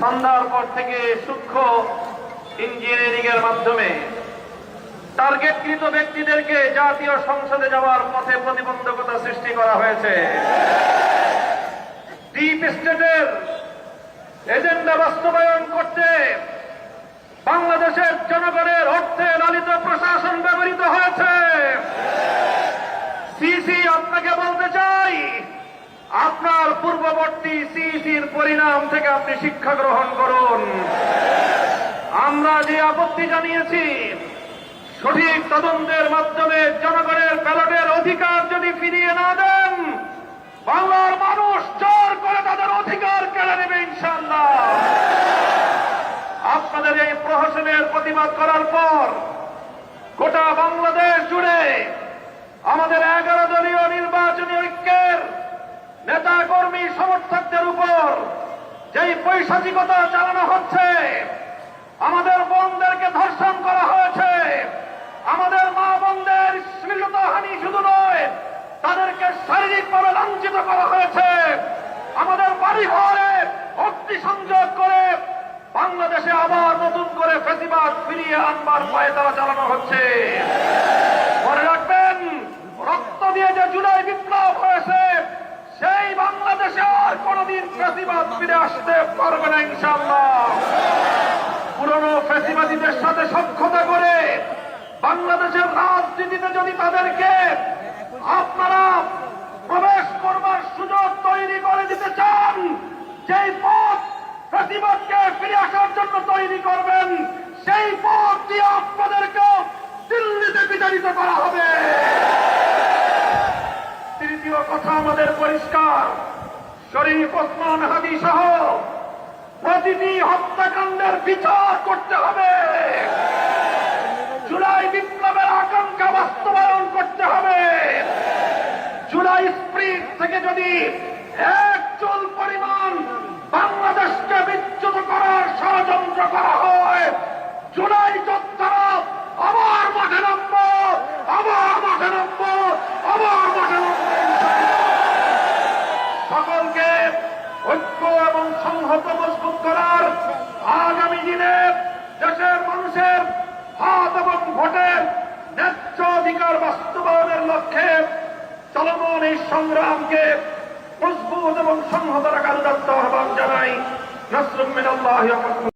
সন্ধ্যার পর থেকে সূক্ষ্ম ইঞ্জিনিয়ারিং এর মাধ্যমে টার্গেটকৃত ব্যক্তিদেরকে জাতীয় সংসদে যাওয়ার পথে প্রতিবন্ধকতা সৃষ্টি করা হয়েছে। ডিপ স্টেটের এজেন্ডা বাস্তবায়ন করতে বাংলাদেশের জনগণের অর্থে লালিত প্রশাসন ব্যবহৃত হয়েছে। সিসি আপনাকে বলতে চাই, আপনার পূর্ববর্তী সিসির পরিণাম থেকে আপনি শিক্ষা গ্রহণ করুন। আমরা যে আপত্তি জানিয়েছি, সঠিক তদন্তের মাধ্যমে জনগণের ব্যালটের অধিকার যদি ফিরিয়ে না দেন, বাংলার মানুষ জোর করে তাদের অধিকার কেড়ে নেবে ইনশাআল্লাহ। আপনাদের এই প্রহসনের প্রতিবাদ করার পর গোটা বাংলাদেশ জুড়ে আমাদের 11 দলীয় নির্বাচনী ঐক্যের নেতা কর্মী সমর্থকদের উপর যেই পৈশাচিকতা চালানো হচ্ছে, আমাদের বোনদেরকে ধর্ষণ করা হয়েছে, আমাদের মা বোনদের শ্লীলতাহানি শুধু নয়, তাদেরকে শারীরিকভাবে লাঞ্ছিত করা হয়েছে, আমাদের বাড়ি ঘরে অগ্নিসংযোগ করে বাংলাদেশে আবার নতুন করে ফ্যাসিবাদ ফিরিয়ে আনবার পায়তারা চালানো হচ্ছে। মনে রাখবেন, রক্ত দিয়ে যে জুলাই বিপ্লব হয়েছে, সেই বাংলাদেশে আর কোনদিন ফ্যাসিবাদ ফিরে আসতে পারবে না ইনশাআল্লাহ। পুরনো ফ্যাসিবাদীদের সাথে সখ্যতা করে বাংলাদেশের রাজনীতিতে যদি তাদেরকে আপনারা প্রবেশ করবার সুযোগ তৈরি করে দিতে চান, যেই পথ ফ্যাসিবাদকে ফিরে আসার জন্য তৈরি করবেন, সেই পথ দিয়ে আপনাদেরকে দিল্লিতে বিতাড়িত করা হবে। তৃতীয় কথা আমাদের পরিষ্কার, শরীফ ওসমান হাদি সহ প্রতিটি হত্যাকাণ্ডের বিচার করতে হবে। জুলাই বিপ্লবের আকাঙ্ক্ষা বাস্তবায়ন করতে হবে। জুলাই স্প্রিট থেকে যদি এক চুল পরিমাণ বাংলাদেশকে বিচ্যুত করার ষড়যন্ত্র করা হয়, জুলাই যোদ্ধারা আবার মাঠে নামব, আবার মাঠে নামব, আবার মাঠে নামব। সকলকে ঐক্য এবং সংহত মজবুত করার, আগামী দিনে দেশের মানুষের হাত এবং ভোটের ন্যায্য অধিকার বাস্তবায়নের লক্ষ্যে চলমান এই সংগ্রামকে মজবুত এবং সংহত রাখার আহ্বান জানাই। নাসরুম মিনাল্লাহি ওয়া